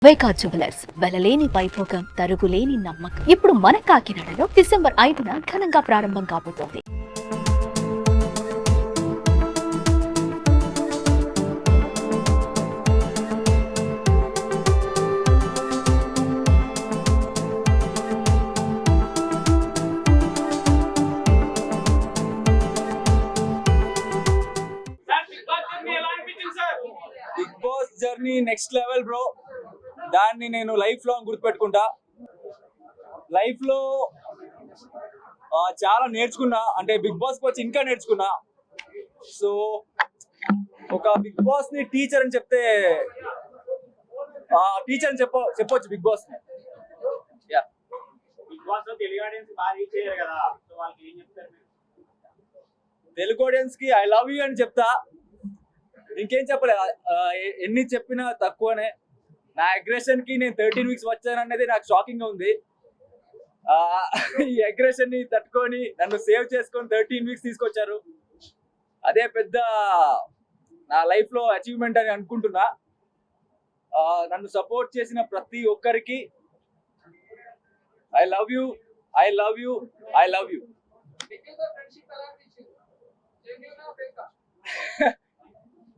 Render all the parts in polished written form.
వైకా jewellers వెలలేని Vaibhogam తరుగులేని నమ్మకం. ఇప్పుడు మన కాకినాడలో డిసెంబర్ 5న ఘనంగా ప్రారంభం కాబోతోంది. Bigg Boss journey next level bro. దాన్ని నేను లైఫ్ లాంగ్ గుర్తుపెట్టుకుంటా. లైఫ్ లో చాలా నేర్చుకున్నా, అంటే బిగ్ బాస్ కి వచ్చి ఇంకా నేర్చుకున్నా. సో ఒక బిగ్ బాస్ ని టీచర్ అని చెప్తే టీచర్ అని చెప్పొచ్చు బిగ్ బాస్ ని. తెలుగు ఆడియన్స్ కి ఐ లవ్ యూ అని చెప్తా. ఇంకేం చెప్పలే, ఎన్ని చెప్పినా తక్కువనే. నా అగ్రెషన్ కి నేను 13 వీక్స్ వచ్చాననేది నాకు షాకింగ్ గా ఉంది. ఈ అగ్రెషన్ ని తట్టుకొని నన్ను సేవ్ చేసుకొని 13 వీక్స్ తీసుకొచ్చారు. అదే పెద్ద నా లైఫ్ లో అచీవ్మెంట్ అని అనుకుంటున్నా. నన్ను సపోర్ట్ చేసిన ప్రతి ఒక్కరికి I love you, I love you, I love you.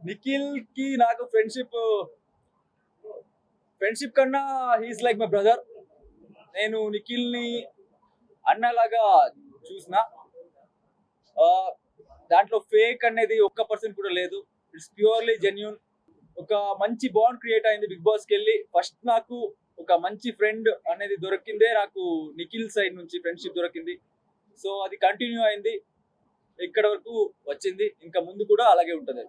Nikhil కి నాకు ఫ్రెండ్షిప్ కన్నా హీస్ లైక్ మై బ్రదర్. నేను నిఖిల్ ని అన్నలాగా చూసిన. దాంట్లో ఫేక్ అనేది 1% కూడా లేదు. It's purely genuine. ఒక మంచి బాండ్ క్రియేట్ అయింది బిగ్ బాస్కి వెళ్ళి. ఫస్ట్ నాకు ఒక మంచి ఫ్రెండ్ అనేది దొరికిందే నాకు నిఖిల్ సైడ్ నుంచి ఫ్రెండ్షిప్ దొరికింది. సో అది కంటిన్యూ అయింది, ఇక్కడ వరకు వచ్చింది. ఇంకా ముందు కూడా అలాగే ఉంటది.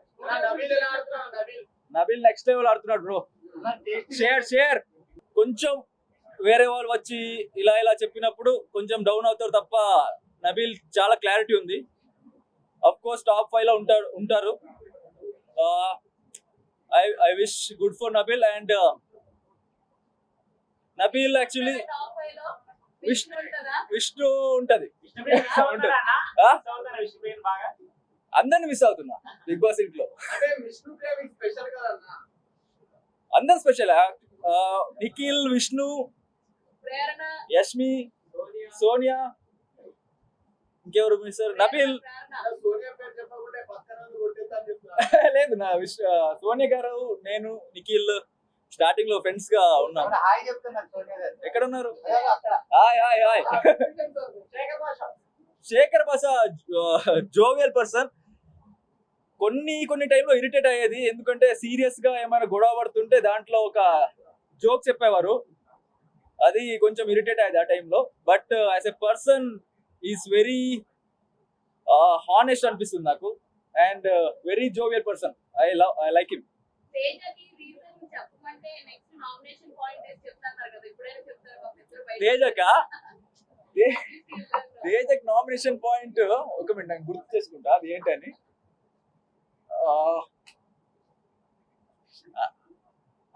నబీల్ నెక్స్ట్ లెవెల్ ఆడుతున్నాడు బ్రో. షేర్ కొంచెం వేరే వాళ్ళు వచ్చి ఇలా చెప్పినప్పుడు కొంచెం డౌన్ అవుతారు తప్ప నబీల్ చాలా క్లారిటీ ఉంది. అఫ్ కోర్స్ టాప్ 5 లో ఉంటారు. I wish good for Nabeel. And Nabeel actually Vishnu ఉంటది. అందరిని మిస్ అవుతున్నా బిగ్ బాస్ ఇంట్లో. అందరు స్పెషల్. నిఖిల్, విష్ణు, యష్మి, సోనియా, ఇంకెవరు మిస్? నబీల్ లేదు. నా సోనియా గారు, నేను, నిఖిల్ స్టార్టింగ్ లో ఫ్రెండ్స్ గా ఉన్నాం. ఎక్కడ ఉన్నారు? హాయ్. శేఖర్ భాష జోవియల్ పర్సన్. కొన్ని టైంలో ఇరిటేట్ అయ్యేది, ఎందుకంటే సీరియస్ గా ఏమైనా గొడవ పడుతుంటే దాంట్లో ఒక జోక్ చెప్పేవారు. అది కొంచెం ఇరిటేట్ అయ్యేది ఆ టైంలో. But as a person is very honest అనిపిస్తుంది నాకు. And very jovial person. I like him. తేజక్ నామినేషన్ పాయింట్ ఒక మినిట్ నాకు గుర్తు చేసుకుంటా అది ఏంటని.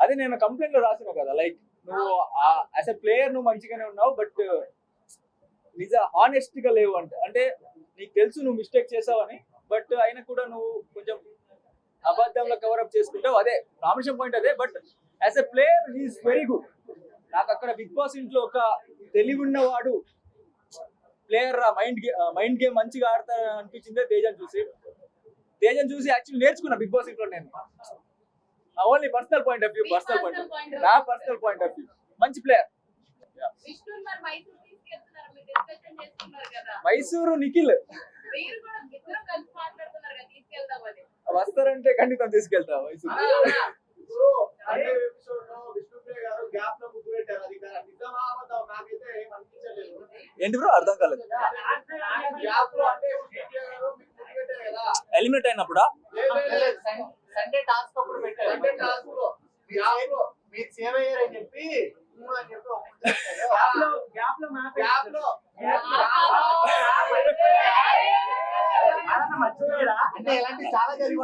అది నేను కంప్లైంట్ లో రాసిన కదా, లైక్ నువ్వు యాజ్ ఎ ప్లేయర్ నువ్వు మంచిగానే ఉన్నావు, బట్ నిజ హానెస్ట్ గా లేవు. అంటే నీకు తెలుసు నువ్వు మిస్టేక్ చేసావని, బట్ అయినా కూడా నువ్వు కొంచెం అబద్ధంలో కవరప్ చేసుకుంటావు. అదే నామినేషన్ పాయింట్ అదే. But as a player he's very good. నాకు అక్కడ బిగ్ బాస్ ఇంట్లో ఒక తెలివి ఉన్నవాడు ప్లేయర్, మైండ్ గేమ్ మంచిగా ఆడతా అనిపించిందే తేజను చూసి యాక్చువల్లీ నేర్చుకున్నా బిగ్ బాస్ ఇంట్లో నేను. Only personal point of view, నా పర్సనల్ పాయింట్ ఆఫ్ వ్యూ. మంచి ప్లేయర్. మైసూరు నిఖిల్ వస్తారంటే ఖండితం తీసుకెళ్తా మైసూరు. ఏంటి బ్రో అర్థం కాలేదు. ఎలిమినేట్ అయినప్పుడా? సండే టాస్క్ అప్పుడు పెట్టారు. మీరు సేవ్ అయ్యారని చెప్పి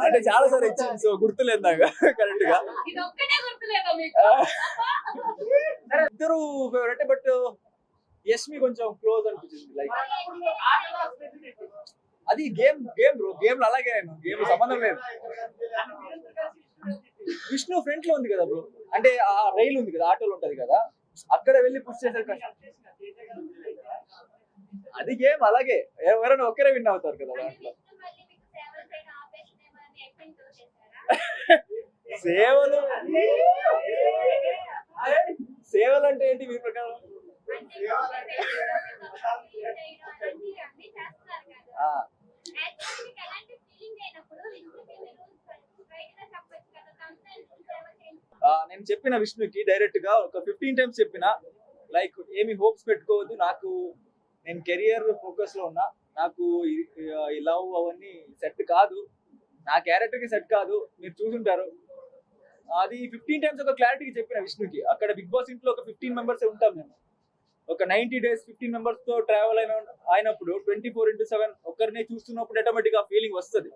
అంటే చాలా సార్ ఇచ్చింది, సో గుర్తులేదు నాకు కరెక్ట్ గా. ఇద్దరు ఫేవరెట్, బట్ యష్మి కొంచెం క్లోజ్ అనిపించింది. లైక్ అది గేమ్ బ్రో. గేమ్ లో అలాగే గేమ్ సంబంధం లేదు. విష్ణు ఫ్రంట్ లో ఉంది కదా బ్రో, అంటే ఆ రైల్ ఉంది కదా, ఆటోలు ఉంటది కదా, అక్కడ వెళ్ళి పుష్ చేసేది కష్టం. అది గేమ్ అలాగే, ఎవరైనా ఒక్కరే విన్ అవుతారు కదా దాంట్లో. సేవలు సేవలు అంటే ఏంటి మీ ప్రకారం? ఆ, నేను చెప్పిన విష్ణుకి డైరెక్ట్ గా ఒక 15 టైమ్స్ చెప్పిన, లైక్ ఏమి హోప్స్ పెట్టుకోవద్దు, నాకు నేను కెరియర్ ఫోకస్ లో ఉన్నా, నాకు ఈ లవ్ అవన్నీ సెట్ కాదు, నా క్యారెక్టర్ కి సెట్ కాదు, మీరు చూసుంటారు. అది 15 టైమ్స్ ఒక క్లారిటీకి చెప్పిన విష్ణుకి. అక్కడ బిగ్ బాస్ ఇంట్లో ఒక 15 మెంబర్స్ ఉంటాం మేము, ఒక 90 days 15 మెంబర్స్ తో ట్రావెల్ అయినప్పుడు 24/7 ఒక్కరినే చూస్తున్నప్పుడు ఆటోమేటిక్ ఆ ఫీలింగ్ వస్తుంది.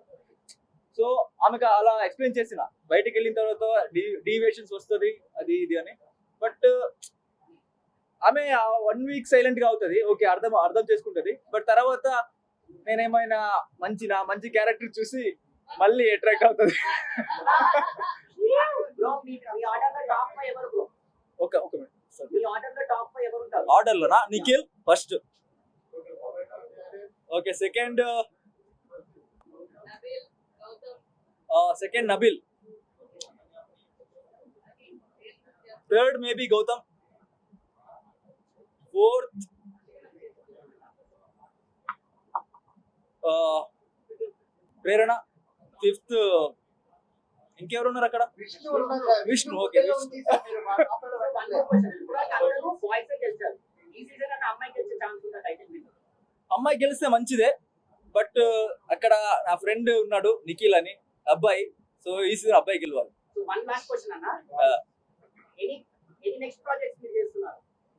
సో ఆమెకు అలా ఎక్స్ప్లెయిన్ చేసిన, బయటకు వెళ్ళిన తర్వాత డీవియేషన్స్ వస్తుంది అది ఇది అని. బట్ ఆమె 1 week సైలెంట్ గా అవుతుంది, ఓకే అర్థం చేసుకుంటది. బట్ తర్వాత నేనేమైనా మంచి క్యారెక్టర్ చూసి మళ్ళీ అట్రాక్ట్ అవుతుంది. ఒక మినిట్, ఆర్డర్ లోనా? Nikhil first, okay, second Nabeel, third maybe Gautam, fourth Prerana, fifth ఇంకెవరున్నారు అక్కడ? విష్ణు, ఓకే. అమ్మాయి గెలిస్తే మంచిదే, బట్ అక్కడ నా ఫ్రెండ్ ఉన్నాడు నిఖిల్ అని అబ్బాయి, సో ఈ సీజన్ అబ్బాయి గెలవాలి.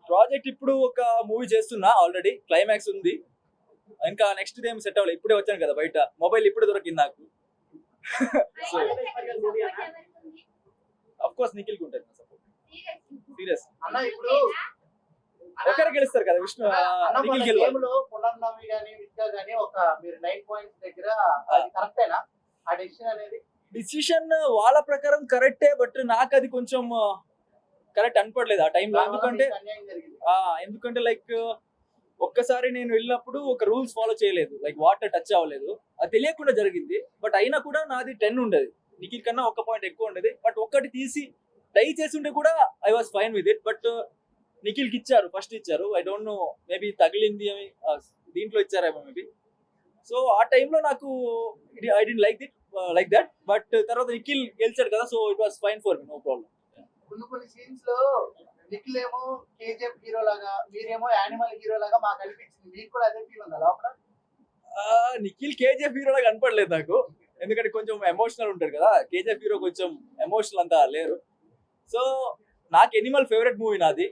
ప్రాజెక్ట్ ఇప్పుడు ఒక మూవీ చేస్తున్నా, ఆల్రెడీ క్లైమాక్స్ ఉంది, ఇంకా నెక్స్ట్ ఏం సెట్ అవ్వలేదు, ఇప్పుడే వచ్చాను కదా బయట, మొబైల్ ఇప్పుడే దొరికింది నాకు. సో అఫ్ కోర్స్ నిఖిల్ కి ఉంటుంది సపోర్ట్, సీరియస్. ఒకరే గెలుస్తారు కదా విష్ణు, నిఖిల్ గెలవాలి. పునర్నవి గాని విద్య గాని ఒక మీరు 9 points దగ్గర అది కరెక్టేనా ఆ డెసిషన్ అనేది? డిసిషన్ వాళ్ళ ప్రకారం కరెక్టే, బట్ నాకు అది కొంచెం కరెక్ట్ అనిపడలేదు ఆ టైంలో. ఎందుకంటే లైక్ ఒక్కసారి నేను వెళ్ళినప్పుడు ఒక రూల్స్ ఫాలో చేయలేదు, లైక్ వాటర్ టచ్ అవ్వలేదు, అది తెలియకుండా జరిగింది. బట్ అయినా కూడా నాది 10 ఉండేది, నిఖిల్ కన్నా 1 point ఎక్కువ ఉండేది. బట్ ఒక్కటి తీసి డై చేసి ఉంటే కూడా I was fine with it. But నిఖిల్కి ఇచ్చారు, ఫస్ట్ ఇచ్చారు, ఐ డోంట్ నో, మేబీ తగిలింది దీంట్లో ఇచ్చారేమో మేబీ. సో ఆ టైంలో నాకు I don't like that. But తర్వాత నిఖిల్ గెలిచాడు కదా, so it was fine for me, no problem. కొన్ని సీన్స్ లో నిఖిల్ ఏమో కేజీఎఫ్ హీరో లాగా, మీరేమో యానిమల్ హీరో లాగా మాకు అనిపించింది, మీకు కూడా అదే ఫీల్ ఉందా లోపల? నిఖిల్ కేజీఎఫ్ హీరో లాగా కనపడలేదు నాకు, ఎందుకంటే కొంచెం ఎమోషనల్ ఉంటాడు కదా, కేజీఎఫ్ హీరో కొంచెం ఎమోషనల్ అంతా లేరు. సో నాకు ఎనిమల్ ఫేవరెట్ మూవీ నాది,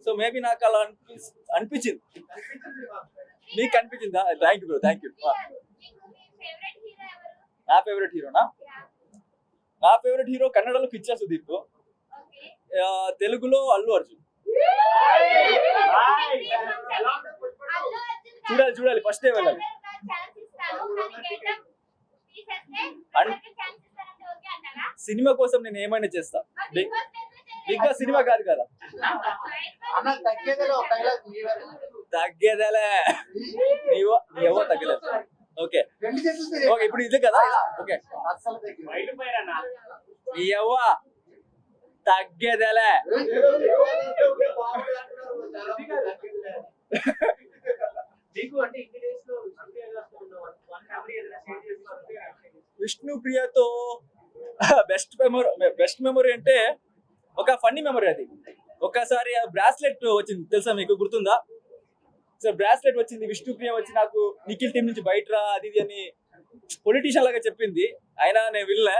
సో మేబీ నాకు అలా అనిపించింది. మీకు అనిపించిందా? Thank you bro, thank you. నా ఫేవరెట్ హీరోనా? నా ఫేవరెట్ హీరో కన్నడలో కిచ్చా సుదీప్, తెలుగులో అల్లు అర్జున్. చూడాలి ఫస్ట్ డే వెళ్ళాలి. సినిమా కోసం నేను ఏమైనా చేస్తా, బిగ్ బాస్ సినిమా కాదు కదా. తగ్గేదేలే, నీవో తగ్గలేదు. ఓకే ఇప్పుడు ఇదే కదా, ఓకే ఎవ్వ తగ్గేదేలే. విష్ణు ప్రియతో బెస్ట్ మెమొరీ అంటే ఒక ఫన్నీ మెమొరీ. అది ఒకసారి బ్రాస్లెట్ వచ్చింది తెలుసా మీకు, గుర్తుందా? సో బ్రాస్లెట్ వచ్చింది, విష్ణు ప్రియ వచ్చి నాకు నిఖిల్ టీం నుంచి బయట రా అది ఇది అని పొలిటీషియన్ లాగా చెప్పింది, అయినా నేను వెళ్ళా.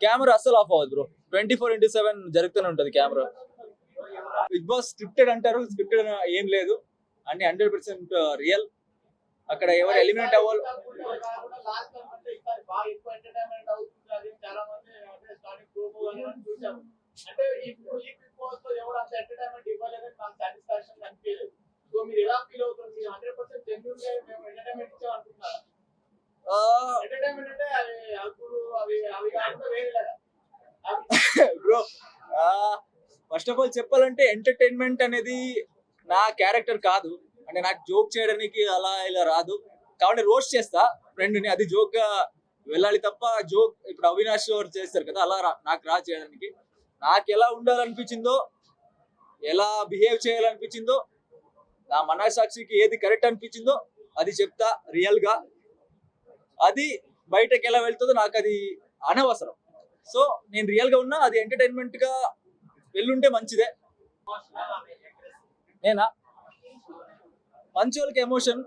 కెమెరా అస్సలు ఆఫ్ అవ్వదు బ్రో, 24/7 జరుగుతూనే ఉంటది కెమెరా. బిగ్ బాస్ స్క్రిప్టెడ్ అంటారు, స్క్రిప్టెడ్ ఏం లేదు, అన్ని 100% రియల్. అక్కడ ఎవరు ఎలిమినేట్ అవ్వాలి ఎంటర్టైన్మెంట్ అంటే అవి హక్కులు అవి కాకుండా వేరే బ్రో ఫస్ట్ ఆఫ్ ఆల్ చెప్పాలంటే ఎంటర్టైన్మెంట్ అనేది నా క్యారెక్టర్ కాదు. అంటే నాకు జోక్ చేయడానికి అలా ఇలా రాదు, కాబట్టి రోస్ట్ చేస్తా ఫ్రెండ్ని, అది జోక్ గా వెళ్ళాలి తప్ప జోక్ ఇప్పుడు అవినాష్ గారు చేస్తారు కదా అలా నాకు రా చేయడానికి. నాకు ఎలా ఉండాలనిపించిందో, ఎలా బిహేవ్ చేయాలనిపించిందో, నా మనసాక్షికి ఏది కరెక్ట్ అనిపించిందో అది చెప్తా రియల్ గా. అది బయటకు ఎలా వెళ్తుందో నాకు అది అనవసరం. సో నేను రియల్ గా ఉన్నా, అది ఎంటర్టైన్మెంట్ గా వెళ్ళుంటే మంచిదే. నేనా మంచోళ్ళకి ఎమోషన్,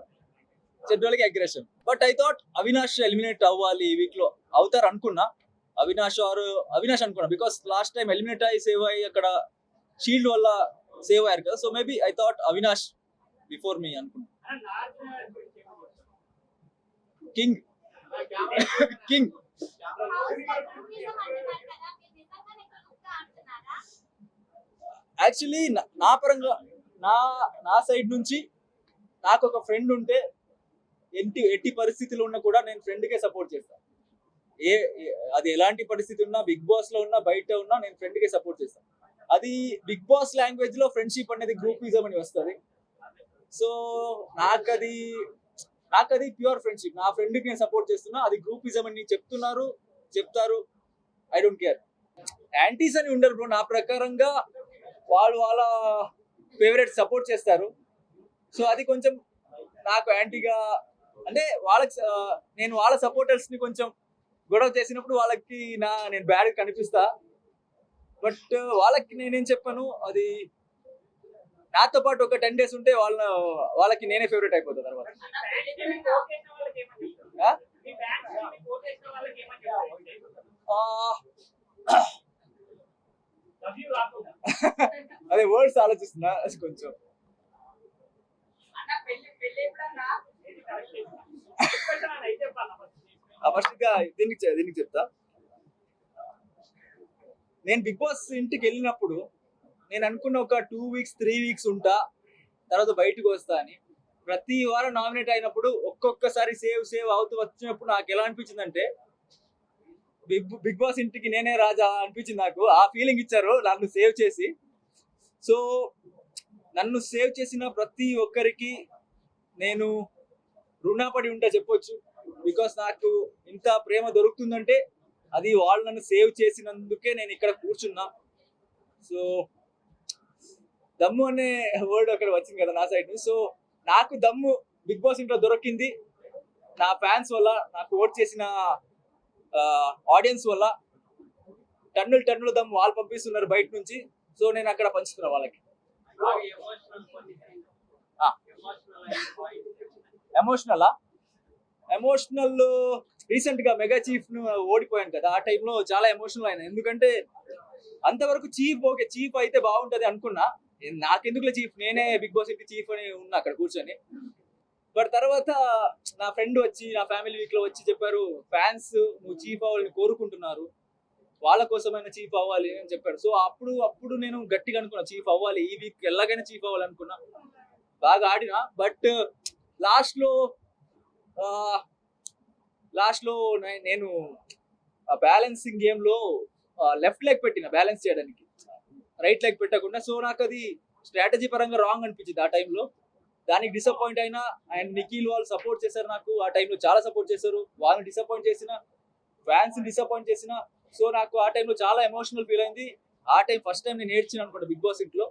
చెడ్డోళ్ళకి aggression. But I thought Avinash eliminate అవ్వాలి ఈ వీక్ లో, అవుతారు అనుకున్నా. అవినాష్ అనుకున్నా, బికాస్ లాస్ట్ టైం ఎలిమినేట్ అయ్యి సేవ్ అయ్యి అక్కడ షీల్డ్ వల్ల సేవ్ అయ్యారు కదా. So maybe I thought Avinash before me అనుకున్నా. కింగ్ కింగ్ యాక్చువల్లీ నా పరంగా నా సైడ్ నుంచి నాకు ఒక ఫ్రెండ్ ఉంటే ఎట్టి పరిస్థితుల్లో ఉన్నా కూడా నేను ఫ్రెండ్కే సపోర్ట్ చేస్తాను. అది ఎలాంటి పరిస్థితి ఉన్నా, బిగ్ బాస్ లో ఉన్నా బయట ఉన్నా నేను ఫ్రెండ్కే సపోర్ట్ చేస్తాను. అది బిగ్ బాస్ లాంగ్వేజ్ లో ఫ్రెండ్షిప్ అనేది గ్రూపిజం అని వస్తుంది. సో నాకు అది ప్యూర్ ఫ్రెండ్షిప్. నా ఫ్రెండ్కి నేను సపోర్ట్ చేస్తున్నా, అది గ్రూపిజం అని చెప్తారు. I don't care. యాంటీస్ అని ఉండరు బ్రో. నా ప్రకారంగా వాళ్ళ ఫేవరెట్ సపోర్ట్ చేస్తారు. సో అది కొంచెం నాకు యాంటీగా, అంటే నేను వాళ్ళ సపోర్టర్స్ ని కొంచెం గొడవ చేసినప్పుడు వాళ్ళకి నేను బ్యాడ్ కనిపిస్తా. బట్ వాళ్ళకి నేనేం చెప్పాను, అది నాతో పాటు ఒక 10 days ఉంటే వాళ్ళకి నేనే ఫేవరెట్ అయిపోతా తర్వాత. అదే వర్డ్స్ ఆలోచిస్తున్నా కొంచెం. ఫస్ట్ గా దీనికి చెప్తా. నేను బిగ్ బాస్ ఇంటికి వెళ్ళినప్పుడు నేను అనుకున్న ఒక 2 weeks 3 weeks ఉంటా, తర్వాత బయటకు వస్తా అని. ప్రతి వారం నామినేట్ అయినప్పుడు ఒక్కొక్కసారి సేవ్ అవుతూ వచ్చినప్పుడు నాకు ఎలా అనిపించింది అంటే బిగ్ బాస్ ఇంటికి నేనే రాజా అనిపించింది. నాకు ఆ ఫీలింగ్ ఇచ్చారు నన్ను సేవ్ చేసి. సో నన్ను సేవ్ చేసిన ప్రతి ఒక్కరికి నేను రుణపడి ఉంటా చెప్పొచ్చు. బికాస్ నాకు ఇంత ప్రేమ దొరుకుతుందంటే అది వాళ్ళు నన్ను సేవ్ చేసినందుకే నేను ఇక్కడ కూర్చున్నా. సో దమ్ము అనే వర్డ్ అక్కడ వచ్చింది కదా నా సైడ్ నుంచి. సో నాకు దమ్ము బిగ్ బాస్ ఇంట్లో దొరికింది నా ఫ్యాన్స్ వల్ల, నాకు ఓట్ చేసిన ఆడియన్స్ వల్ల. టన్నులు దమ్ము వాళ్ళు పంపిస్తున్నారు బయట నుంచి. సో నేను అక్కడ పంచుతున్నా వాళ్ళకి. ఎమోషనల్ రీసెంట్ గా మెగా చీఫ్ ను ఓడిపోయాను కదా, ఆ టైంలో చాలా ఎమోషనల్ అయినా. ఎందుకంటే అంతవరకు చీఫ్ అయితే బాగుంటది అనుకున్నా. నాకెందుకులే చీఫ్, నేనే బిగ్ బాస్ ఇంటి చీఫ్ అని ఉన్నా అక్కడ కూర్చొని. బట్ తర్వాత నా ఫ్రెండ్ వచ్చి, నా ఫ్యామిలీ వీక్ లో వచ్చి చెప్పారు, ఫ్యాన్స్ నువ్వు చీఫ్ అవ్వాలని కోరుకుంటున్నారు, వాళ్ళ కోసమైనా చీఫ్ అవ్వాలి అని చెప్పారు. సో అప్పుడు నేను గట్టిగా అనుకున్నా చీఫ్ అవ్వాలి, ఈ వీక్ ఎలాగైనా చీఫ్ అవ్వాలి అనుకున్నా. బాగా ఆడినా. బట్ లాస్ట్ లో నేను బ్యాలెన్సింగ్ గేమ్ లో లెఫ్ట్ లెగ్ పెట్టిన బ్యాలెన్స్ చేయడానికి, రైట్ లెగ్ పెట్టకుండా. సో నాకు అది స్ట్రాటజీ పరంగా రాంగ్ అనిపించింది ఆ టైంలో. దానికి డిసప్పాయింట్ అయినా. అండ్ నిఖిల్ వాళ్ళు సపోర్ట్ చేశారు నాకు ఆ టైంలో, చాలా సపోర్ట్ చేశారు. వాళ్ళని డిసప్పాయింట్ చేసిన, ఫ్యాన్స్ డిసప్పాయింట్ చేసిన. సో నాకు ఆ టైంలో చాలా ఎమోషనల్ ఫీల్ అయింది. ఆ టైం ఫస్ట్ టైం నేను ఏడ్చిన అనుకుంటా బిగ్ బాస్ ఇంట్లో.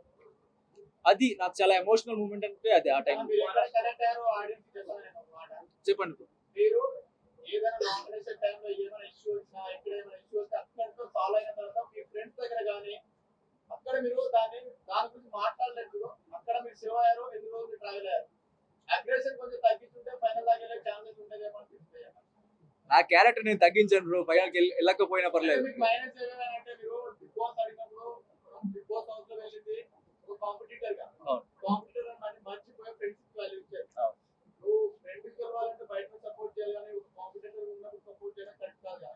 అది నాకు చాలా ఎమోషనల్ మూమెంట్ అంటే అది ఆ టైం. చెప్పండి. మీరు ఏదైనా నామినేషన్ టైంలో ఏమైనా ఇష్యూ వచ్చినా, ఎక్కడ ఏమైనా ఇష్యూ వస్తే అక్కడితో సాల్వ్ అయిన తర్వాత మీ ఫ్రెండ్స్ దగ్గర కానీ అక్కడ మీరు దాని గురించి మాట్లాడలేదు, అక్కడ మీరు సేవ్ అయ్యారు, ఎన్ని రోజులు ట్రావెల్ అయ్యారు. అగ్రెషన్ కొంచెం తగ్గించుంటే ఫైనల్ దాకా వెళ్ళే ఛాన్సెస్ ఉంటుందేమో అనిపిస్తుంది. నా క్యారెక్టర్ నేను తగ్గించాను, ఫైనల్కి వెళ్ళకపోయినా పర్లేదు. మీకు మైనస్ ఏమంటే మీరు బిగ్ బాస్ అడిగినప్పుడు బిగ్ బాస్ హౌస్ లో వెళ్ళింది ఒక కాంపిటీటర్ గా, కాంపిటీటర్ అని మర్చిపోయి ఫ్రెండ్షిప్ వాల్యూ ఇచ్చారు. నువ్వు ఫ్రెండ్ గెలవాలంటే బయట సపోర్ట్ చేయాలి కానీ కాంపిటీటర్ ఉన్నప్పుడు సపోర్ట్ చేయడం కరెక్ట్ కాదు.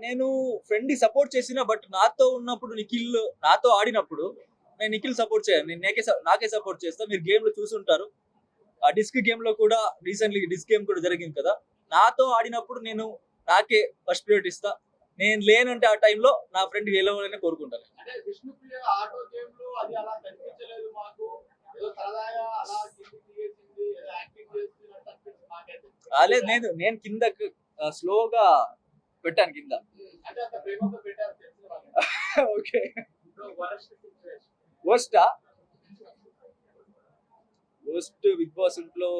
నేను ఫ్రెండ్ ని సపోర్ట్ చేసిన, బట్ నాతో ఉన్నప్పుడు నాతో ఆడినప్పుడు నేను నిఖిల్ సపోర్ట్ చేయను, నేను నాకే సపోర్ట్ చేస్తా. మీరు గేమ్ లో చూసుంటారు, ఆ డిస్క్ గేమ్ లో కూడా రీసెంట్లీ డిస్క్ గేమ్ కూడా జరిగింది కదా, నాతో ఆడినప్పుడు నేను నాకే ఫస్ట్ ప్రియారిటీ ఇస్తా. నేను లేనంటే ఆ టైంలో నా ఫ్రెండ్ గెలవాలని కోరుకుంటాను. అంటే విష్ణుప్రియ ఆటో గేమ్ లో అది అలా కనిపించలేదు మాకు. ఏదో సరదాగా అలా కిందికి దిగేసింది, ఏదో యాక్టింగ్ చేస్తున్నట్టు అనిపించింది మాకైతే. నేను నేను కిందకు స్లోగా పెట్టాను కింద. అంటే అంత ప్రేమతో పెట్టారు తెలుసు మాకు. Okay. Worst situation. Worst Bigg Boss ఇంట్లో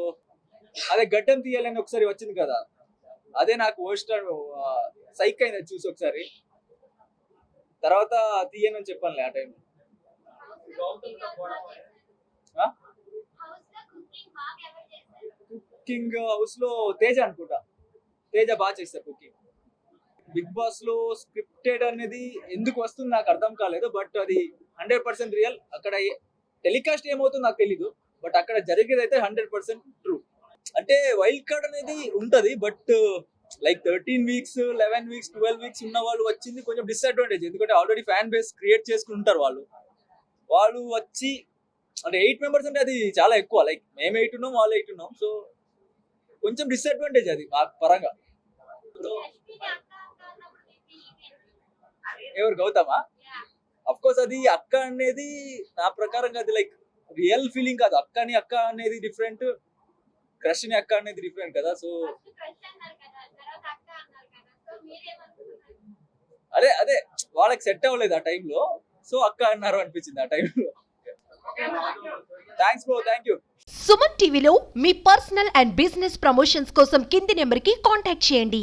అదే గడ్డం తీయాలని ఒకసారి వచ్చింది కదా, అదే నాకు వర్స్ట్ సైక్ అయింది చూసి ఒకసారి. తర్వాత తీయనని చెప్పానులే ఆ టైం. కుకింగ్ హౌస్ లో తేజ అనుకుంటా, తేజ బాగా చేస్తారు కుకింగ్. బిగ్ బాస్ లో స్క్రిప్టెడ్ అనేది ఎందుకు వస్తుంది నాకు అర్థం కాలేదు, బట్ అది 100% రియల్. అక్కడ టెలికాస్ట్ ఏమవుతుందో నాకు తెలీదు, బట్ అక్కడ జరిగేది అయితే 100% ట్రూ. అంటే వైల్డ్ కార్డ్ అనేది ఉంటది, but like 13 weeks 11 weeks 12 weeks ఉన్న వాళ్ళు వచ్చింది కొంచెం డిసడ్వాంటేజ్. ఎందుకంటే ఆల్రెడీ ఫ్యాన్ బేస్ క్రియేట్ చేసుకుని ఉంటారు వాళ్ళు వచ్చి అంటే 8 మెంబర్స్ అంటే అది చాలా ఎక్కువ. లైక్ మేము 8 ఉన్నాం, వాళ్ళు 8 ఉన్నాం, సో కొంచెం డిసడ్వాంటేజ్ అది మా పరంగా. ఎవరు గౌతమా? అఫ్ కోర్స్ అది అక్క అనేది నా ప్రకారం అది లైక్ రియల్ ఫీలింగ్ కాదు. అక్క అనేది డిఫరెంట్, క్రష్ ని అక్క అనేది డిఫరెంట్ కదా. సో అదే వాళ్ళకి సెట్ అవ్వలేదు ఆ టైంలో, సో అక్క అన్నారు అనిపించింది ఆ టైంలో. Thanks bro, thank you. Suman టీవీలో మీ పర్సనల్ అండ్ బిజినెస్ ప్రమోషన్స్ కోసం కింది నెంబర్కి కాంటాక్ట్ చేయండి.